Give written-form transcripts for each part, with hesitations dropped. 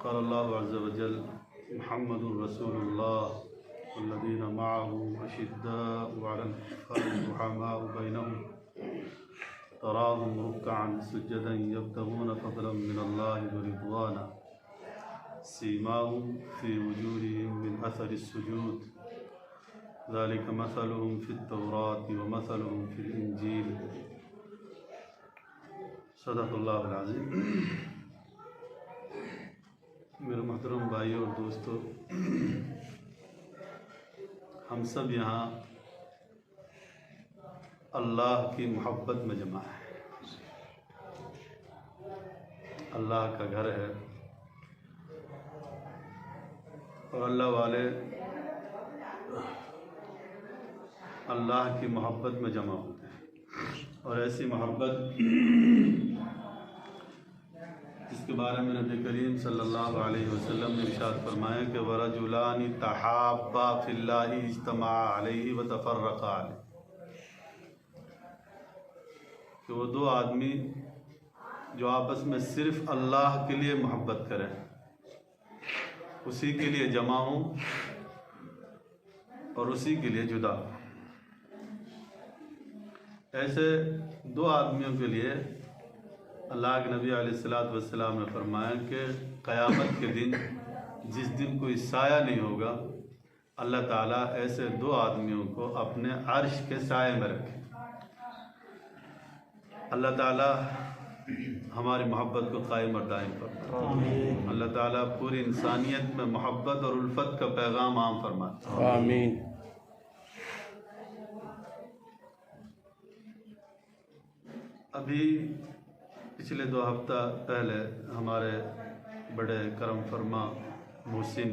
قال الله عز وجل محمد رسول الله والذين معه أشداء على الكفار رحماء بينهم تراهم ركعا سجدا يبتغون فضلا من الله ورضوانا سيماهم في وجوههم من أثر السجود ذلك مثلهم في التوراة ومثلهم في الإنجيل صدق اللہ العظیم۔ میرے محترم بھائیوں اور دوستو، ہم سب یہاں اللہ کی محبت میں جمع ہیں۔ اللہ کا گھر ہے اور اللہ والے اللہ کی محبت میں جمع ہوتے ہیں، اور ایسی محبت جس کے بارے میں نبی کریم صلی اللہ علیہ وسلم نے ارشاد فرمایا کہ وَرَجُلَانِ تَحَابَّا فِي اللَّهِ اجْتَمَعَا عَلَيْهِ وَتَفَرَّقَا عَلَيْهِ، کہ وہ دو آدمی جو آپس میں صرف اللہ کے لیے محبت کریں، اسی کے لیے جمع ہوں اور اسی کے لیے جدا ہوں، ایسے دو آدمیوں کے لیے اللہ کے نبی علیہ السلام نے فرمایا کہ قیامت کے دن جس دن کوئی سایہ نہیں ہوگا، اللہ تعالیٰ ایسے دو آدمیوں کو اپنے عرش کے سائے میں رکھے۔ اللہ تعالیٰ ہماری محبت کو قائم اور دائم فرمائے۔ اللہ تعالیٰ پوری انسانیت میں محبت اور الفت کا پیغام عام فرمائے۔ آمین۔ ابھی پچھلے 2 ہفتہ پہلے ہمارے بڑے کرم فرما محسن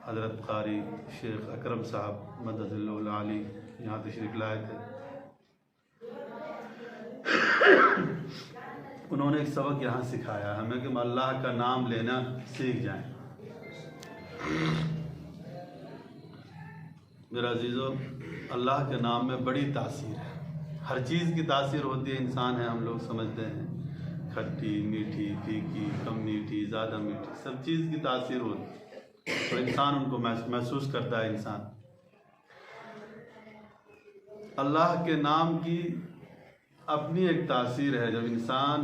حضرت قاری شیخ اکرم صاحب مدد اللہ العالی یہاں تشریف لائے تھے۔ انہوں نے ایک سبق یہاں سکھایا ہمیں کہ ہم اللہ کا نام لینا سیکھ جائیں۔ میرا عزیزو، اللہ کے نام میں بڑی تاثیر ہے۔ ہر چیز کی تاثیر ہوتی ہے، انسان ہے، ہم لوگ سمجھتے ہیں کھٹی میٹھی پھیکی کم میٹھی زیادہ میٹھی، سب چیز کی تاثیر ہوتی ہے اور انسان ان کو محسوس کرتا ہے۔ انسان اللہ کے نام کی اپنی ایک تاثیر ہے۔ جب انسان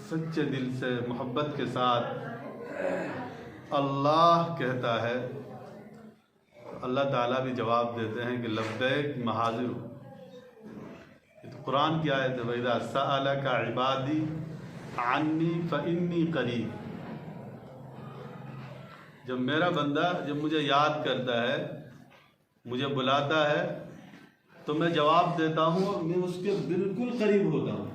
سچے دل سے محبت کے ساتھ اللہ کہتا ہے تو اللہ تعالیٰ بھی جواب دیتے ہیں کہ لبیک میں حاضر ہوں۔ قرآن کی آیت ہے وَإِذَا سَأَلَكَ عِبَادِي عَنِّي فَإِنِّي قَرِيبٌ۔ جب میرا بندہ جب مجھے یاد کرتا ہے، مجھے بلاتا ہے، تو میں جواب دیتا ہوں اور میں اس کے بالکل قریب ہوتا ہوں۔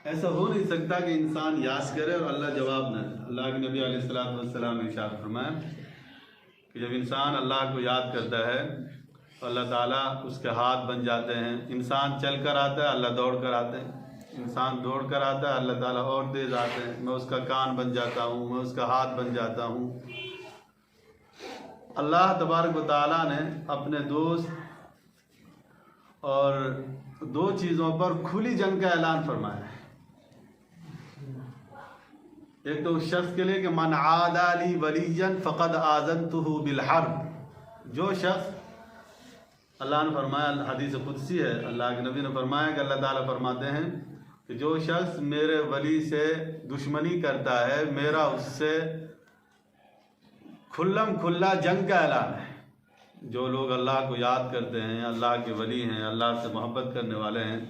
ایسا ہو نہیں سکتا کہ انسان یاد کرے اور اللہ جواب نہ دے۔ اللہ کے نبی علیہ السلام نے ارشاد فرمایا کہ جب انسان اللہ کو یاد کرتا ہے تو اللہ تعالیٰ اس کے ہاتھ بن جاتے ہیں۔ انسان چل کر آتا ہے، اللہ دوڑ کر آتے ہیں۔ انسان دوڑ کر آتا ہے، اللہ تعالیٰ اور تیز آتے ہیں۔ میں اس کا کان بن جاتا ہوں، میں اس کا ہاتھ بن جاتا ہوں۔ اللہ تبارک و تعالیٰ نے اپنے دوست اور 2 چیزوں پر کھلی جنگ کا اعلان فرمایا ہے۔ ایک تو اس شخص کے لیے کہ من عادی لی ولیا فقد آذنتہ بالحرب، جو شخص، اللہ نے فرمایا، حدیث قدسی ہے، اللہ کے نبی نے فرمایا کہ اللہ تعالیٰ فرماتے ہیں کہ جو شخص میرے ولی سے دشمنی کرتا ہے، میرا اس سے کھلم کھلا جنگ کا اعلان ہے۔ جو لوگ اللہ کو یاد کرتے ہیں، اللہ کے ولی ہیں، اللہ سے محبت کرنے والے ہیں،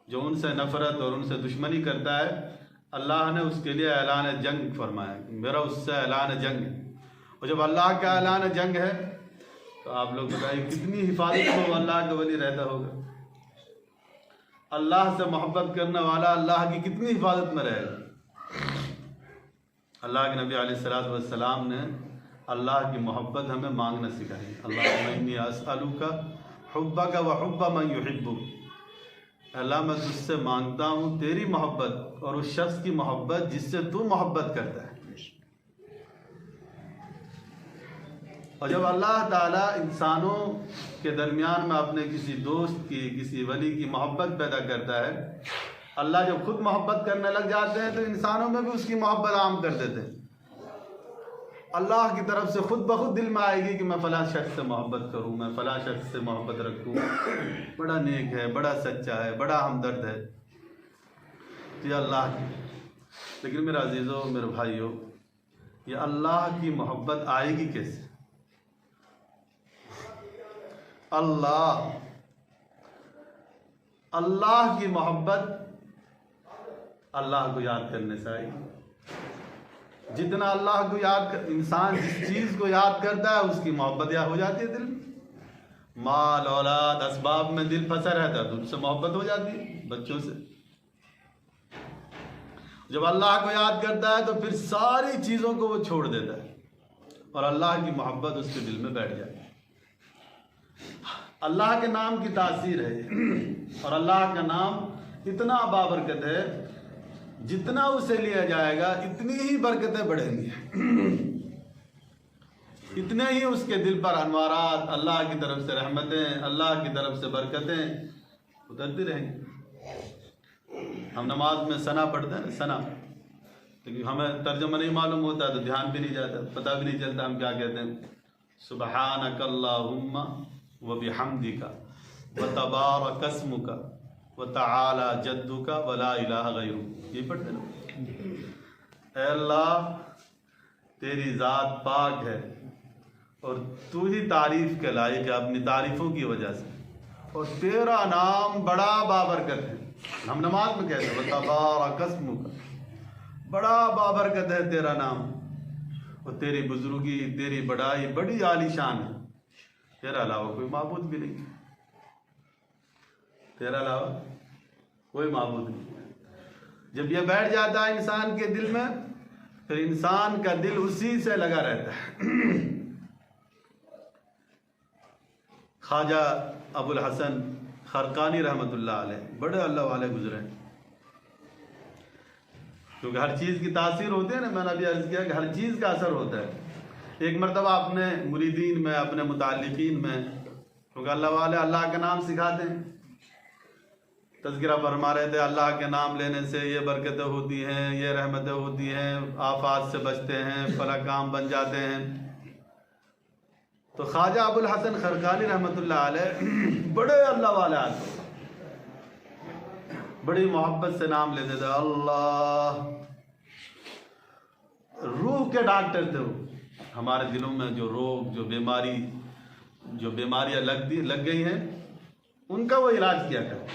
جو ان سے نفرت اور ان سے دشمنی کرتا ہے، اللہ نے اس کے لیے اعلان جنگ فرمایا، میرا اس سے اعلان جنگ ہے۔ اور جب اللہ کا اعلان جنگ ہے تو آپ لوگ بتائیے کتنی حفاظت میں وہ اللہ کا ولی رہتا ہوگا۔ اللہ سے محبت کرنے والا اللہ کی کتنی حفاظت میں رہے گا۔ اللہ کے نبی علیہ السلام نے اللہ کی محبت ہمیں مانگنا سکھائی۔ اللہم انی اسألک حبک وحب من یحبک، اللہ میں تجھ سے مانگتا ہوں تیری محبت اور اس شخص کی محبت جس سے تو محبت کرتا ہے۔ اور جب اللہ تعالیٰ انسانوں کے درمیان میں اپنے کسی دوست کی، کسی ولی کی محبت پیدا کرتا ہے، اللہ جب خود محبت کرنے لگ جاتے ہیں تو انسانوں میں بھی اس کی محبت عام کر دیتے ہیں. اللہ کی طرف سے خود بخود دل میں آئے گی کہ میں فلاں شخص سے محبت کروں، میں فلاں شخص سے محبت رکھوں، بڑا نیک ہے، بڑا سچا ہے، بڑا ہمدرد ہے. یہ اللہ کی. لیکن میرے عزیزوں، میرے بھائیوں، یہ اللہ کی محبت آئے گی کیسے؟ اللہ کی محبت اللہ کو یاد کرنے سے آئے گی. جتنا اللہ کو انسان جس چیز کو یاد کرتا ہے اس کی محبت ہو جاتی ہے دل میں. مال، اولاد، اسباب میں دل پھنسا رہتا ہے تو ان سے محبت ہو جاتی ہے، بچوں سے. جب اللہ کو یاد کرتا ہے تو پھر ساری چیزوں کو وہ چھوڑ دیتا ہے اور اللہ کی محبت اس کے دل میں بیٹھ جاتی ہے. اللہ کے نام کی تاثیر ہے اور اللہ کا نام اتنا بابرکت ہے، جتنا اسے لیا جائے گا اتنی ہی برکتیں بڑھیں گی، اتنے ہی اس کے دل پر انوارات، اللہ کی طرف سے رحمتیں، اللہ کی طرف سے برکتیں اترتی رہیں گی. ہم نماز میں ثنا پڑھتے ہیں، ثنا، لیکن ہمیں ترجمہ نہیں معلوم ہوتا تو دھیان بھی نہیں جاتا، پتہ بھی نہیں چلتا ہم کیا کہتے ہیں. سبحانک اللہم وبحمدک وتبارک اسمک وتعالی جدک ولا الہ غیرک. یہ پڑھتے ہیں. اے اللہ، تیری ذات پاک ہے اور تو ہی تعریف کے لائق ہے اپنی تعریفوں کی وجہ سے، اور تیرا نام بڑا بابرکت ہے. ہم نماز میں کہتے ہیں وتبارک اسمک، بڑا بابرکت ہے تیرا نام، اور تیری بزرگی، تیری بڑائی بڑی عالی شان ہے. تیرا علاوہ کوئی معبود بھی نہیں، تیرا علاوہ کوئی معبود نہیں. جب یہ بیٹھ جاتا ہے انسان کے دل میں پھر انسان کا دل اسی سے لگا رہتا ہے. خواجہ ابو الحسن خرقانی رحمۃ اللہ علیہ بڑے اللہ والے گزرے، کیونکہ ہر چیز کی تاثیر ہوتی ہے نا. میں نے ابھی عرض کیا کہ ہر چیز کا اثر ہوتا ہے. ایک مرتبہ اپنے مریدین میں، اپنے متعلقین میں، کیونکہ اللہ والے اللہ کا نام سکھاتے ہیں، تذکرہ فرما رہے تھے اللہ کے نام لینے سے یہ برکتیں ہوتی ہیں، یہ رحمتیں ہوتی ہیں، آفات سے بچتے ہیں، فلاں کام بن جاتے ہیں. تو خواجہ ابو الحسن خرقانی رحمۃ اللہ علیہ بڑے اللہ والے آدمی، بڑی محبت سے نام لیتے تھے. اللہ، روح کے ڈاکٹر تھے وہ. ہمارے دلوں میں جو روگ، جو بیماریاں لگ گئی ہیں ان کا وہ علاج کیا کرتے.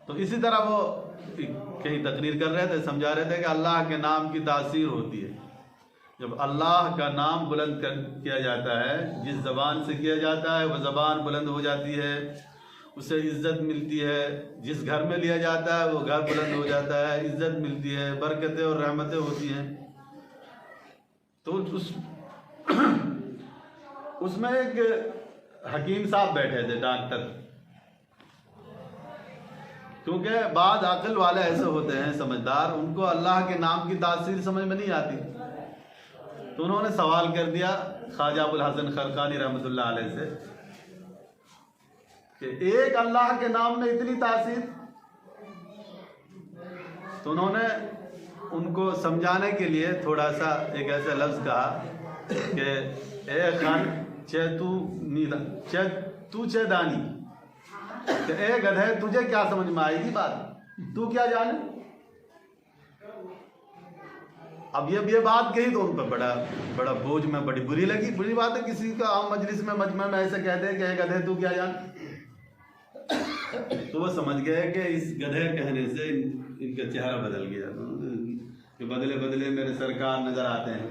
تو اسی طرح وہ کہیں تقریر کر رہے تھے، سمجھا رہے تھے کہ اللہ کے نام کی تاثیر ہوتی ہے. جب اللہ کا نام بلند کیا جاتا ہے، جس زبان سے کیا جاتا ہے وہ زبان بلند ہو جاتی ہے، اسے عزت ملتی ہے. جس گھر میں لیا جاتا ہے وہ گھر بلند ہو جاتا ہے، عزت ملتی ہے، برکتیں اور رحمتیں ہوتی ہیں. تو اس میں ایک حکیم صاحب بیٹھے تھے، ڈاکٹر. کیونکہ بعض عقل والے ایسے ہوتے ہیں سمجھدار، ان کو اللہ کے نام کی تاثیر سمجھ میں نہیں آتی. تو انہوں نے سوال کر دیا خواجہ ابو الحسن خرقانی رحمۃ اللہ علیہ سے کہ ایک اللہ کے نام میں اتنی تاثیر. تو انہوں نے ان کو سمجھانے کے لیے تھوڑا سا ایک ایسا لفظ کہا کہ اے خان تو چے دانی، کہ اے گدھے تجھے کیا سمجھ میں آئے گی بات، تو کیا جانے. اب یہ بات کہی تو ان پر بڑا بوجھ میں بڑی بری لگی. بری بات ہے کسی کا عام مجلس میں مجمع میں ایسے کہتے ہیں کہ اے گدھے تو کیا جان. تو وہ سمجھ گئے کہ اس گدھے کہنے سے ان کا چہرہ بدل گیا، کہ بدلے بدلے میرے سرکار نظر آتے ہیں.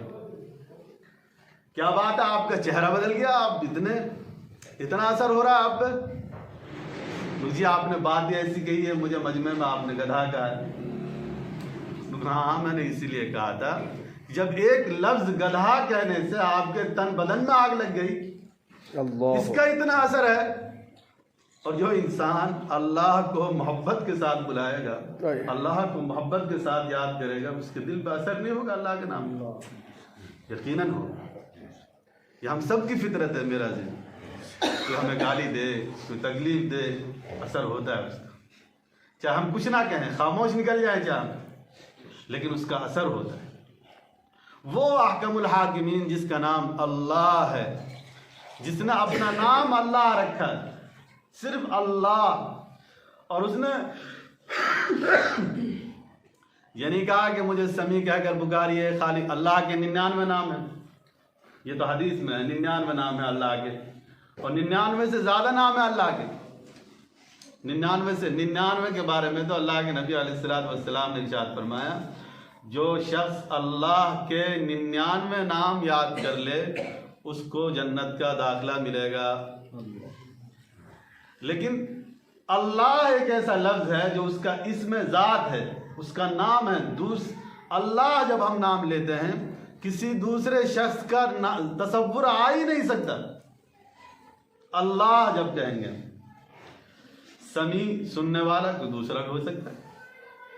کیا بات ہے، آپ کا چہرہ بدل گیا، آپ اتنا اثر ہو رہا ہے آپ پہ. مجھے آپ نے بات ایسی کہی ہے، مجھے مجمع میں آپ نے گدھا کہا ہے. ہاں میں نے اسی لیے کہا تھا جب ایک لفظ گدھا کہنے سے آپ کے تن بدن میں آگ لگ گئی، اس کا اتنا اثر ہے. اور جو انسان اللہ کو محبت کے ساتھ بلائے گا، اللہ کو محبت کے ساتھ یاد کرے گا، اس کے دل پہ اثر نہیں ہوگا اللہ کے نام کا؟ یقیناً ہوگا. یہ ہم سب کی فطرت ہے میرا ذہن. کوئی ہمیں گالی دے، کوئی تکلیف دے، اثر ہوتا ہے اس کا، چاہے ہم کچھ نہ کہیں، خاموش نکل جائے چاہے، لیکن اس کا اثر ہوتا ہے۔ وہ احکم الحاکمین جس کا نام اللہ ہے، جس نے اپنا نام اللہ رکھا ہے، صرف اللہ، اور اس نے یہ نہیں کہا کہ مجھے سمیع کہہ کر پکاریے، خالی اللہ کے 99 نام ہیں، یہ تو حدیث میں ہے 99 نام ہے اللہ کے، اور 99 سے زیادہ نام ہے اللہ کے، 99 کے بارے میں تو اللہ کے نبی علیہ السلام نے ارشاد فرمایا، جو شخص اللہ کے 99 نام یاد کر لے اس کو جنت کا داخلہ ملے گا۔ لیکن اللہ ایک ایسا لفظ ہے جو اس کا اسم ذات ہے، اس کا نام ہے۔ اللہ جب ہم نام لیتے ہیں کسی دوسرے شخص کا تصور آ ہی نہیں سکتا۔ اللہ جب کہیں گے، سمیع سننے والا کوئی دوسرا بھی ہو سکتا ہے،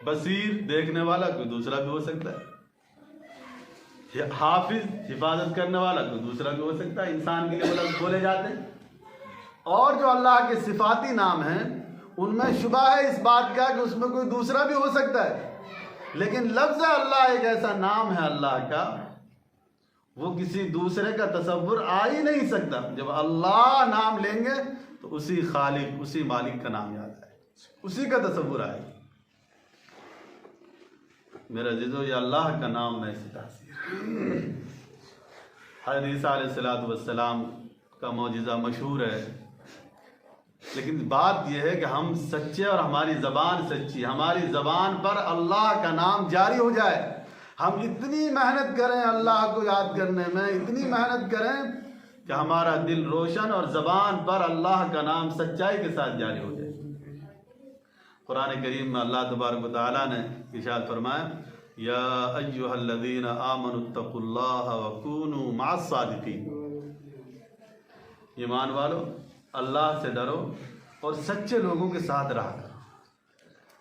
بصیر دیکھنے والا کوئی دوسرا بھی ہو سکتا ہے، حافظ حفاظت کرنے والا کوئی دوسرا بھی ہو سکتا ہے، انسان کے لیے وہ لفظ بولے جاتے ہیں۔ اور جو اللہ کے صفاتی نام ہیں ان میں شبہ ہے اس بات کا کہ اس میں کوئی دوسرا بھی ہو سکتا ہے، لیکن لفظ اللہ ایک ایسا نام ہے اللہ کا، وہ کسی دوسرے کا تصور آ ہی نہیں سکتا۔ جب اللہ نام لیں گے تو اسی خالق، اسی مالک کا نام یاد آئے، اسی کا تصور آئے۔ میرا عزیزو، یہ اللہ کا نام میں ایسی تاثیر ہے۔ حضرت عیسیٰ علیہ السلام کا معجزہ مشہور ہے، لیکن بات یہ ہے کہ ہم سچے اور ہماری زبان سچی، ہماری زبان پر اللہ کا نام جاری ہو جائے، ہم اتنی محنت کریں اللہ کو یاد کرنے میں، اتنی محنت کریں کہ ہمارا دل روشن اور زبان پر اللہ کا نام سچائی کے ساتھ جاری ہو جائے۔ قرآن کریم میں اللہ تبارک و تعالیٰ نے ارشاد فرمایا، یا ایھا الذین آمنوا اتقوا اللہ وکونوا مع الصادقین، ایمان والو اللہ سے ڈرو اور سچے لوگوں کے ساتھ رہا کرو،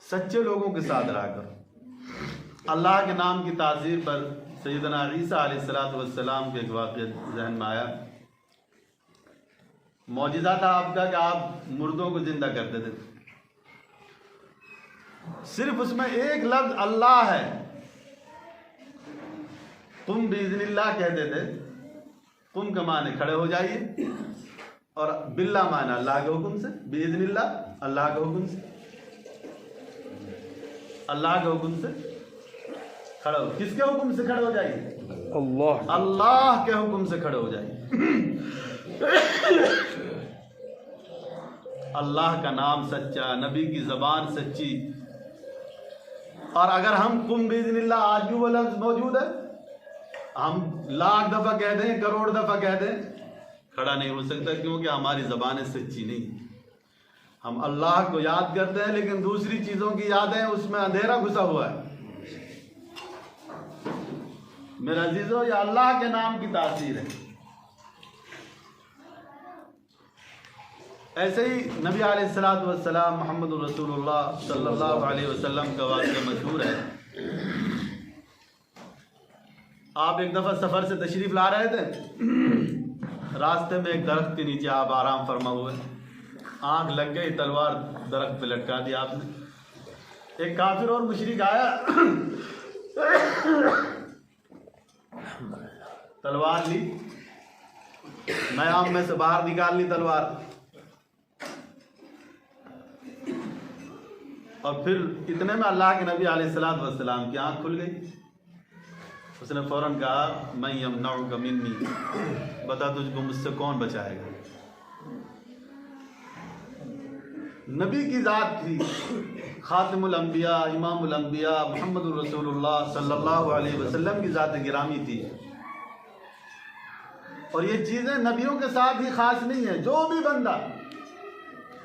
سچے لوگوں کے ساتھ رہا کرو۔ اللہ کے نام کی تعظیم پر سیدنا عیسیٰ علیہ السلام کے ایک واقعہ ذہن میں آیا۔ معجزہ تھا آپ کا کہ آپ مردوں کو زندہ کرتے تھے، صرف اس میں ایک لفظ اللہ ہے، قم باذن اللہ کہتے تھے، قم کا معنی کھڑے ہو جائیے، اور باللہ معنی اللہ کے حکم سے، باذن اللہ اللہ کے حکم سے، اللہ کے حکم سے کھڑے ہو۔ کس کے حکم سے کھڑے ہو جائیے؟ اللہ کے حکم سے کھڑے ہو جائیے۔ اللہ کا نام سچا، نبی کی زبان سچی، اور اگر ہم قم باذن اللہ آج بھی وہ لفظ موجود ہے، ہم لاکھ دفعہ کہہ دیں، کروڑ دفعہ کہہ دیں، کھڑا نہیں ہو سکتا، کیونکہ ہماری زبانیں سچی نہیں۔ ہم اللہ کو یاد کرتے ہیں لیکن دوسری چیزوں کی یادیں، اس میں اندھیرا گھسا ہوا ہے۔ میرا عزیزو، یہ اللہ کے نام کی تاثیر ہے۔ ایسے ہی نبی علیہ السلام محمد رسول اللہ صلی اللہ علیہ وسلم کا واقعہ مشہور ہے۔ آپ ایک دفعہ سفر سے تشریف لا رہے تھے، راستے میں ایک درخت کے نیچے آپ آرام فرما ہوئے، آنکھ لگ گئی، تلوار درخت پہ لٹکا دیا آپ نے۔ ایک کافر اور مشرک آیا، تلوار لی، میام میں سے باہر نکال لی تلوار، اور پھر اتنے میں اللہ کے نبی علیہ السلام کی آنکھ کھل گئی۔ اس نے فوراً کہا، من یمنعک منی، بتا تجھ کو مجھ سے کون بچائے گا۔ نبی کی ذات تھی، خاتم الانبیاء، امام الانبیاء، محمد الرسول اللہ صلی اللہ علیہ وسلم کی ذات گرامی تھی، اور یہ چیزیں نبیوں کے ساتھ ہی خاص نہیں ہیں۔ جو بھی بندہ،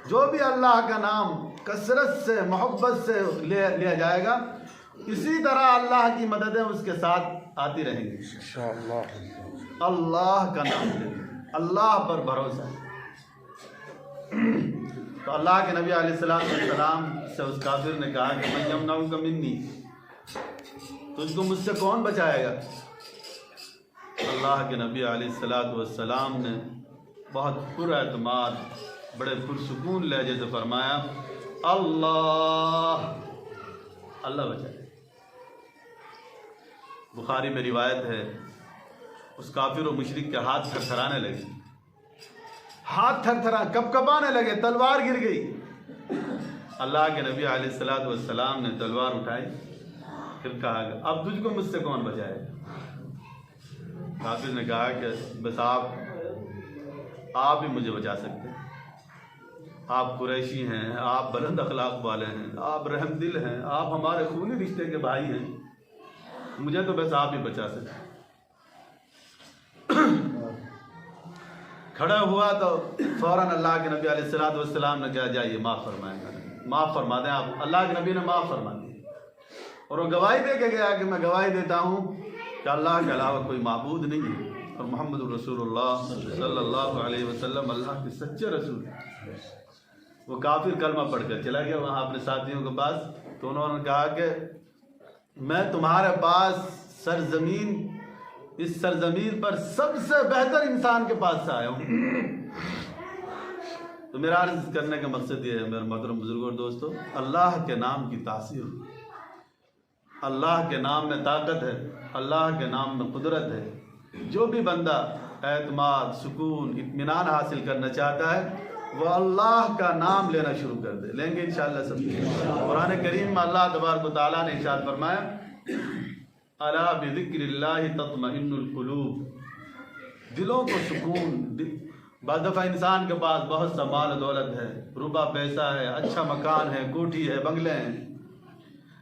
جو بھی اللہ کا نام کثرت سے محبت سے لیا جائے گا، اسی طرح اللہ کی مددیں اس کے ساتھ آتی رہیں گی انشاءاللہ۔ اللہ کا نام لے، اللہ پر بھروسہ۔ تو اللہ کے نبی علیہ السلام سے اس کافر نے کہا کہ من یمنعک منی، تجھ کو مجھ سے کون بچائے گا؟ اللہ کے نبی علیہ السلام نے بہت پر اعتماد بڑے پرسکون لہجے سے فرمایا اللہ اللہ بچائے۔ بخاری میں روایت ہے اس کافر و مشرک کے ہاتھ تھر تھرانے لگے، ہاتھ تھر تھرا کب کبانے لگے، تلوار گر گئی۔ اللہ کے نبی علیہ الصلوۃ والسلام نے تلوار اٹھائی، پھر کہا کہ اب تجھ کو مجھ سے کون بچائے؟ کافر نے کہا کہ بس آپ ہی مجھے بچا سکتے ہیں، آپ قریشی ہیں، آپ بلند اخلاق والے ہیں، آپ رحم دل ہیں، آپ ہمارے خونی رشتے کے بھائی ہیں، مجھے تو بس آپ ہی بچا سکتے ہیں۔ کھڑا ہوا تو فوراً اللہ کے نبی علیہ الصلوۃ والسلام نے کہا جائیے معاف فرمائیں، معاف فرما دیں آپ۔ اللہ کے نبی نے معاف فرما دی اور وہ گواہی دے کے گیا کہ میں گواہی دیتا ہوں کہ اللہ کے علاوہ کوئی معبود نہیں ہے اور محمد الرسول اللہ صلی اللہ علیہ وسلم اللہ کے سچے رسول ہیں۔ وہ کافر کلمہ پڑھ کر چلا گیا وہاں اپنے ساتھیوں کے پاس، تو انہوں نے کہا کہ میں تمہارے پاس اس سرزمین پر سب سے بہتر انسان کے پاس سے آیا ہوں۔ تو میرا عرض کرنے کا مقصد یہ ہے میرے محترم بزرگوں اور دوستو، اللہ کے نام کی تاثیر، اللہ کے نام میں طاقت ہے، اللہ کے نام میں قدرت ہے۔ جو بھی بندہ اعتماد، سکون، اطمینان حاصل کرنا چاہتا ہے وہ اللہ کا نام لینا شروع کر دے، لیں گے انشاءاللہ سب۔ قرآن کریم میں اللہ تبارک و تعالیٰ نے ارشاد فرمایا الا بذکر اللہ تطمئن القلوب، دلوں کو سکون۔ بعض دفعہ انسان کے پاس بہت سا مال و دولت ہے، روپا پیسہ ہے، اچھا مکان ہے، کوٹھی ہے، بنگلے ہیں،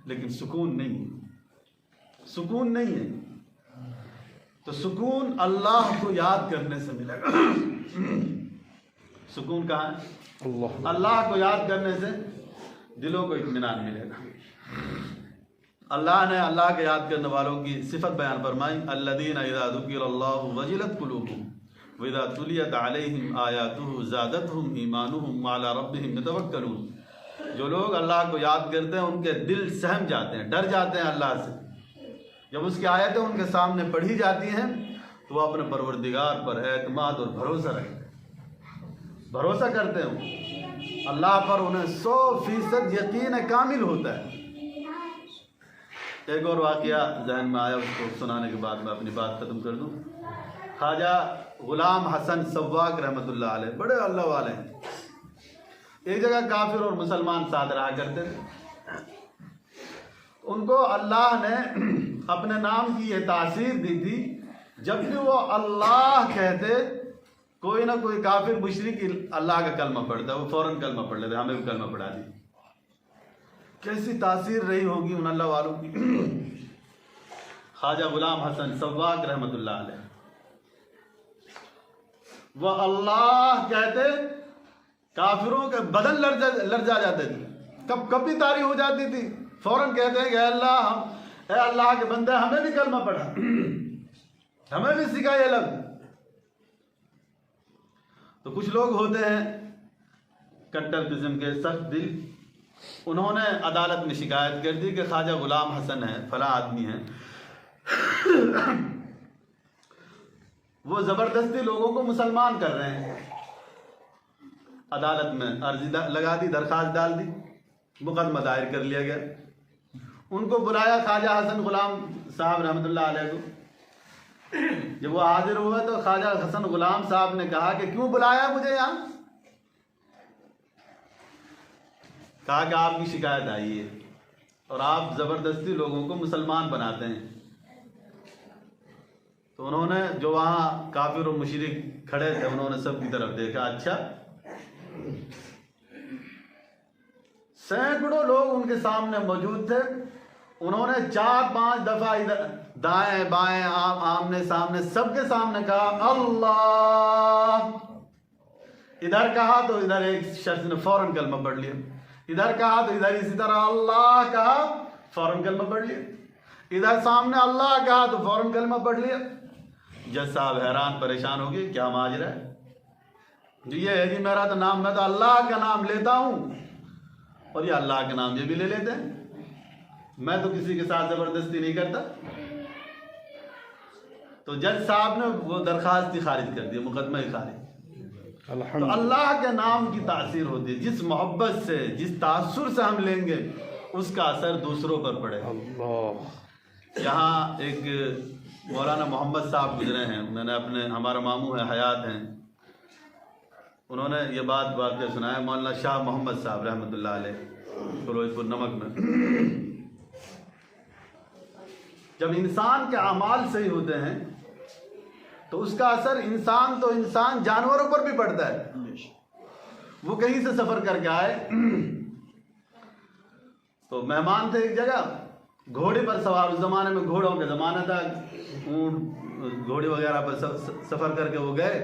لیکن سکون نہیں ہے، سکون نہیں ہے۔ تو سکون اللہ کو یاد کرنے سے ملے گا۔ سکون کہاں ہے؟ اللہ کو یاد کرنے سے دلوں کو اطمینان ملے گا۔ اللہ نے اللہ کے یاد کرنے والوں کی صفت بیان فرمائی الذین اذا ذکر اللہ وجلت قلوبہم وَإِذَا تُلِيَتْ عَلَيْهِمْ آيَاتُهُ زَادَتْهُمْ إِيمَانُهُمْ وَعَلَىٰ رَبِّهِمْ يَتَوَكَّلُونَ، جو لوگ اللہ کو یاد کرتے ہیں ان کے دل سہم جاتے ہیں، ڈر جاتے ہیں اللہ سے۔ جب اس کی آیتیں ان کے سامنے پڑھی جاتی ہیں تو وہ اپنے پروردگار پر اعتماد اور بھروسہ رکھتے ہیں، بھروسہ کرتے ہیں، اللہ پر انہیں 100% یقین کامل ہوتا ہے۔ ایک اور واقعہ ذہن میں آیا، اس کو سنانے کے بعد میں اپنی بات ختم کر دوں۔ خواجہ غلام حسن سواق رحمۃ اللہ علیہ بڑے اللہ والے ہیں، ایک جگہ کافر اور مسلمان ساتھ رہا کرتے تھے۔ ان کو اللہ نے اپنے نام کی یہ تاثیر دی تھی، جب بھی وہ اللہ کہتے کوئی نہ کوئی کافر مشرک اللہ کا کلمہ پڑھتا وہ فوراً کلمہ پڑھ لیتے، ہمیں بھی کلمہ پڑھا دی۔ کیسی تاثیر رہی ہوگی ان اللہ والوں کی۔ خواجہ غلام حسن سواق رحمۃ اللہ علیہ وہ اللہ کہتے کافروں کے بدن لرزا جاتے تھے، کب بھی طاری ہو جاتی تھی، فوراً کہتے ہیں کہ اے اللہ کے بندے ہمیں بھی کلمہ پڑھا، ہمیں بھی سکھا یہ لفظ۔ تو کچھ لوگ ہوتے ہیں کٹر قسم کے سخت دل، انہوں نے عدالت میں شکایت کر دی کہ خواجہ غلام حسن ہے، فلاں آدمی ہے، وہ زبردستی لوگوں کو مسلمان کر رہے ہیں۔ عدالت میں عرضی لگا دی، درخواست ڈال دی، مقدمہ دائر کر لیا گیا۔ ان کو بلایا خواجہ حسن غلام صاحب رحمۃ اللہ علیہ کو۔ جب وہ حاضر ہوئے تو خواجہ حسن غلام صاحب نے کہا کہ کیوں بلایا مجھے یہاں؟ کہا کہ آپ کی شکایت آئی ہے اور آپ زبردستی لوگوں کو مسلمان بناتے ہیں۔ تو انہوں نے جو وہاں کافر و مشرک کھڑے تھے انہوں نے سب کی طرف دیکھا، اچھا، سینکڑوں لوگ ان کے سامنے موجود تھے۔ انہوں نے 4-5 دفعہ دائیں بائیں آمنے سامنے سب کے سامنے کہا اللہ، ادھر کہا تو ادھر ایک شخص نے فوراً کلمہ پڑھ لیا، ادھر کہا تو ادھر اسی طرح اللہ کہا، فوراً کلمہ پڑھ لیا، ادھر سامنے اللہ کہا تو فوراً کلمہ پڑھ لیا۔ جج صاحب حیران پریشان ہو گئے، کیا ماجرا ہے جی؟ یہ ہے جی میرا تو نام، میں تو اللہ کا نام لیتا ہوں اور یہ اللہ کا نام یہ بھی لے لیتے ہیں، میں تو کسی کے ساتھ زبردستی نہیں کرتا۔ تو جج صاحب نے وہ درخواست ہی خارج کر دی، مقدمہ ہی خارج۔ تو اللہ کے نام کی تاثیر ہوتی ہے. جس محبت سے، جس تاثر سے ہم لیں گے، اس کا اثر دوسروں پر پڑے. یہاں ایک مولانا محمد صاحب گزرے ہیں، میں نے ہمارا ماموں ہے، حیات ہیں، انہوں نے یہ بات واقعہ سنایا. مولانا شاہ محمد صاحب رحمۃ اللہ علیہ فروز پور نمک میں، جب انسان کے اعمال صحیح ہوتے ہیں تو اس کا اثر انسان جانوروں پر بھی پڑتا ہے. وہ کہیں سے سفر کر کے آئے تو مہمان تھے ایک جگہ، گھوڑے پر سوار، اس زمانے میں گھوڑوں کا زمانہ تھا، اونٹ گھوڑے وغیرہ پر سفر کر کے وہ گئے.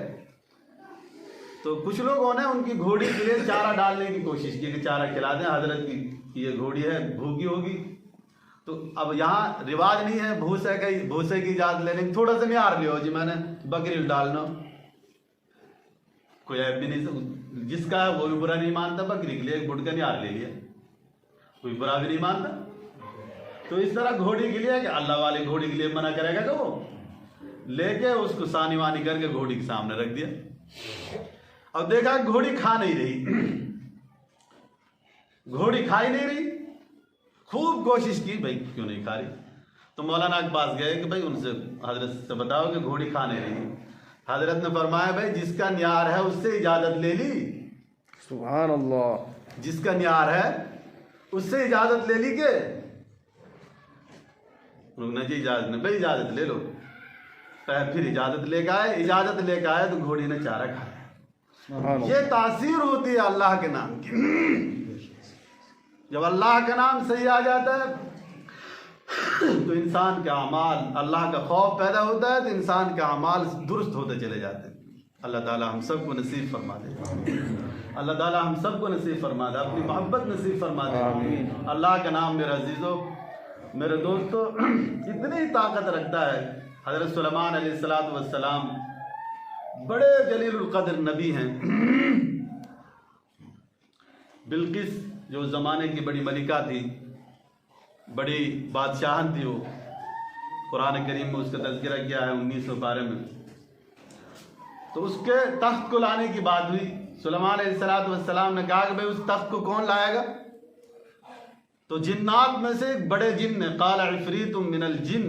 تو کچھ لوگوں نے ان کی گھوڑی کے لیے چارہ ڈالنے کی کوشش کی کہ چارہ کھلا دیں، حضرت کی یہ گھوڑی ہے بھوکی ہوگی. تو اب یہاں رواج نہیں ہے بھوسے کی اجازت لینے کی، تھوڑا سا نیار لیو جی، میں نے بکری ڈالنا، کوئی عیب بھی نہیں، جس کا ہے وہ بھی برا نہیں مانتا. بکری کے لیے ایک بٹ کا نیار لے لیا، کوئی برا بھی نہیں مانتا. تو اس طرح گھوڑی کے لیے کہ اللہ والے گھوڑی کے لیے منع کرے گا کہ وہ لے کے اس کو سانی وانی کر کے گھوڑی کے سامنے رکھ دیا. اب دیکھا گھوڑی کھا نہیں رہی، گھوڑی کھا ہی نہیں رہی. خوب کوشش کی بھائی کیوں نہیں کھا رہی. تو مولانا کے پاس گئے کہ بھائی ان سے، حضرت سے بتاؤ کہ گھوڑی کھا نہیں رہی. حضرت نے فرمایا بھائی جس کا نیار ہے اس سے اجازت لے لی. سبحان اللہ. جس کا نیار ہے اس سے اجازت لے لی کہ رکنا جی اجازت نہیں، بھائی اجازت لے لو. پھر اجازت لے کے آئے تو گھوڑی نے چارہ کھایا. یہ تاثیر ہوتی ہے اللہ کے نام کی. جب اللہ کا نام صحیح آ جاتا ہے تو انسان کے اعمال، اللہ کا خوف پیدا ہوتا ہے تو انسان کے اعمال درست ہوتے چلے جاتے ہیں. اللہ تعالی ہم سب کو نصیب فرما دے. اللہ تعالی ہم سب کو نصیب فرما دے، اپنی محبت نصیب فرما دے. اللہ کا نام میرے عزیزو، میرے دوستو، اتنی طاقت رکھتا ہے. حضرت سلیمان علیہ السلام بڑے جلیل القدر نبی ہیں. بلقیس جو زمانے کی بڑی ملکہ تھی، بڑی بادشاہن تھی، وہ قرآن کریم میں اس کا تذکرہ کیا ہے 19 پارے میں. تو اس کے تخت کو لانے کی بات ہوئی. سلیمان علیہ السلام نے کہا کہ بھئی اس تخت کو کون لائے گا؟ تو جنات میں سے ایک بڑے جن نے، قال عفریت من الجن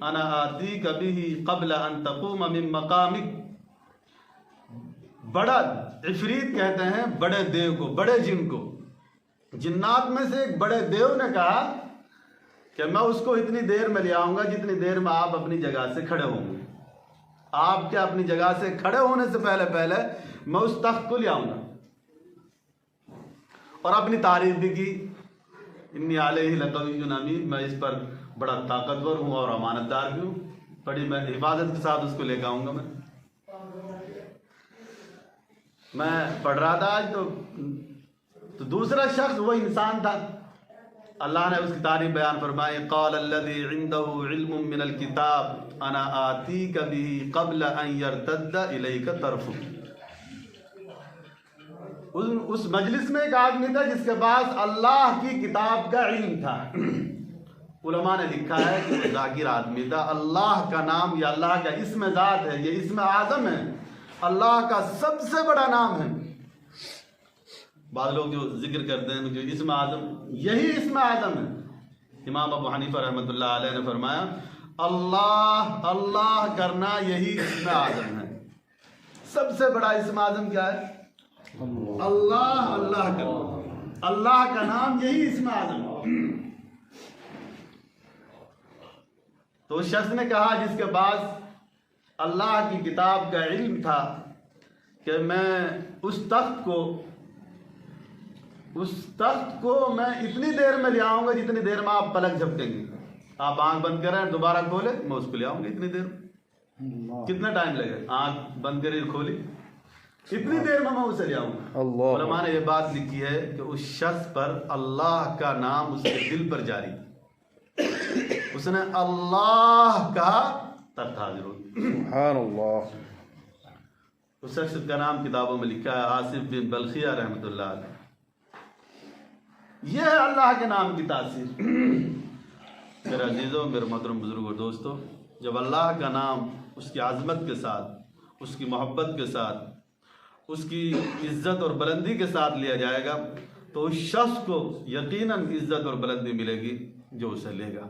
انا آتیک بہ قبل ان تقوم من مقامک. بڑا عفریت کہتے ہیں بڑے دیو کو، بڑے جن کو. جنات میں سے ایک بڑے دیو نے کہا کہ میں اس کو اتنی دیر میں لے آؤں گا جتنی دیر میں آپ اپنی جگہ سے کھڑے ہوں گے. آپ کے اپنی جگہ سے کھڑے ہونے سے پہلے میں اس تخت کو لے آؤں گا. اور اپنی تعریف بھی کی، انی علیہ لقوی امین، میں اس پر بڑا طاقتور ہوں اور امانت دار بھی ہوں، بڑی میں حفاظت کے ساتھ اس کو لے کے آؤں گا. میں پڑھ رہا تھا آج تو دوسرا شخص وہ انسان تھا، اللہ نے اس کی تعریف بیان فرمائی. قال الذی عنده علم من الکتاب انا آتیک به قبل ان یرتد الیک طرفک. اس مجلس میں ایک آدمی تھا جس کے پاس اللہ کی کتاب کا علم تھا. علماء نے لکھا ہے کہ وہ ذاکر آدمی تھا. اللہ کا نام، یہ اللہ کا اسم ذات ہے، یہ اسم اعظم ہے، اللہ کا سب سے بڑا نام ہے. بعض لوگ جو ذکر کرتے ہیں جو اسم اعظم، یہی اسم اعظم ہے. امام ابو حنیفہ رحمۃ اللہ علیہ نے فرمایا اللہ اللہ کرنا یہی اسم اعظم ہے. سب سے بڑا اسم اعظم کیا ہے؟ اللہ اللہ کرنا. اللہ کا نام یہی اسم اعظم ہے. تو اس شخص نے کہا جس کے پاس اللہ کی کتاب کا علم تھا کہ میں اس تخت کو میں اتنی دیر میں لے آؤں گا جتنی دیر میں آپ پلک جھپکیں گے. آپ آنکھ بند کریں دوبارہ کھولے، میں اس کو لے آؤں گا اتنی دیر. کتنا ٹائم لگے؟ آنکھ بند کرے کھولی، اتنی دیر میں اسے لے آؤں گا. علماء نے یہ بات لکھی ہے کہ اس شخص پر اللہ کا نام اس کے دل پر جاری، اس نے اللہ کہا تب حاضر ہو. سبحان اللہ. اس شخص کا نام کتابوں میں لکھا ہے آصف بن بلخیہ رحمۃ اللہ علیہ. یہ ہے اللہ کے نام کی تاثیر. میرے عزیزوں، میرے محترم بزرگ اور دوستو، جب اللہ کا نام اس کی عظمت کے ساتھ، اس کی محبت کے ساتھ اس کی عزت اور بلندی کے ساتھ لیا جائے گا تو اس شخص کو یقیناً عزت اور بلندی ملے گی جو اسے لے گا۔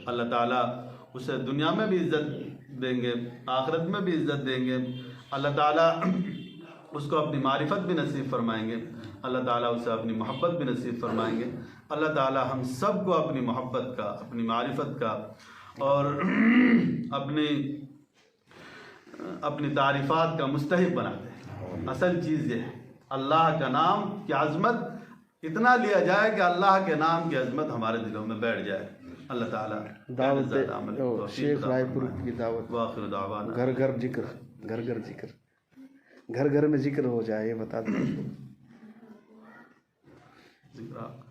اللہ تعالیٰ اسے دنیا میں بھی عزت دیں گے، آخرت میں بھی عزت دیں گے۔ اللہ تعالیٰ اس کو اپنی معرفت بھی نصیب فرمائیں گے، اللہ تعالیٰ اسے اپنی محبت بھی نصیب فرمائیں گے۔ اللہ تعالیٰ ہم سب کو اپنی محبت کا، اپنی معرفت کا اور اپنی تعریفات کا مستحق بنا دے۔ اصل چیز یہ ہے اللہ کا نام کی عظمت اتنا لیا جائے کہ اللہ کے نام کی عظمت ہمارے دلوں میں بیٹھ جائے۔ اللہ تعالیٰ دعوت شیخ رائے پور کی دعوت، وآخر دعوانا گھر گھر ذکر، گھر گھر ذکر، گھر گھر میں ذکر ہو جائے، یہ بتا دیں۔ ذکر